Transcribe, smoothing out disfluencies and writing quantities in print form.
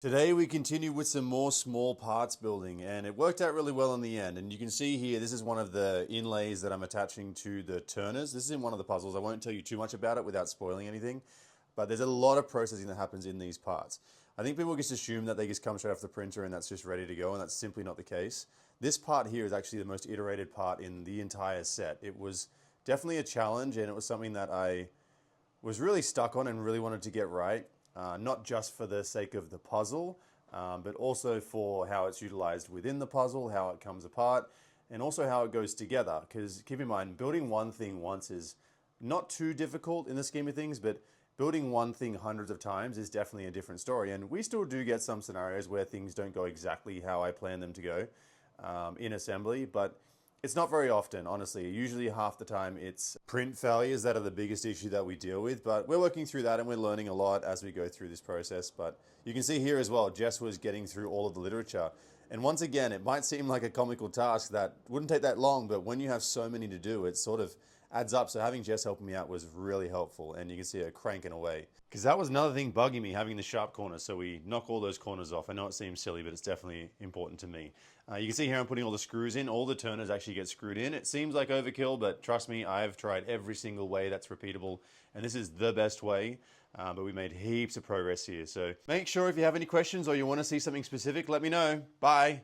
Today we continue with some more small parts building, and it worked out really well in the end. And you can see here, this is one of the inlays that I'm attaching to the turners. This is in one of the puzzles. I won't tell you too much about it without spoiling anything, but there's a lot of processing that happens in these parts. I think people just assume that they just come straight off the printer and that's just ready to go, and that's simply not the case. This part here is actually the most iterated part in the entire set. It was definitely a challenge, and it was something that I was really stuck on and really wanted to get right. Not just for the sake of the puzzle, but also for how it's utilized within the puzzle, how it comes apart, and also how it goes together. Because keep in mind, building one thing once is not too difficult in the scheme of things, but building one thing hundreds of times is definitely a different story. And we still do get some scenarios where things don't go exactly how I plan them to go in assembly, but it's not very often, honestly. Usually half the time it's print failures that are the biggest issue that we deal with, but we're working through that and we're learning a lot as we go through this process. But you can see here as well, Jess was getting through all of the literature. And once again, it might seem like a comical task that wouldn't take that long, but when you have so many to do, it sort of adds up. So having Jess helping me out was really helpful, and you can see her cranking away. Because that was another thing bugging me, having the sharp corners, so we knock all those corners off. I know it seems silly, but it's definitely important to me. You can see here I'm putting all the screws in. All the turners actually get screwed in. It seems like overkill, but trust me, I've tried every single way that's repeatable, and this is the best way. But we made heaps of progress here. So make sure if you have any questions or you want to see something specific, let me know. Bye.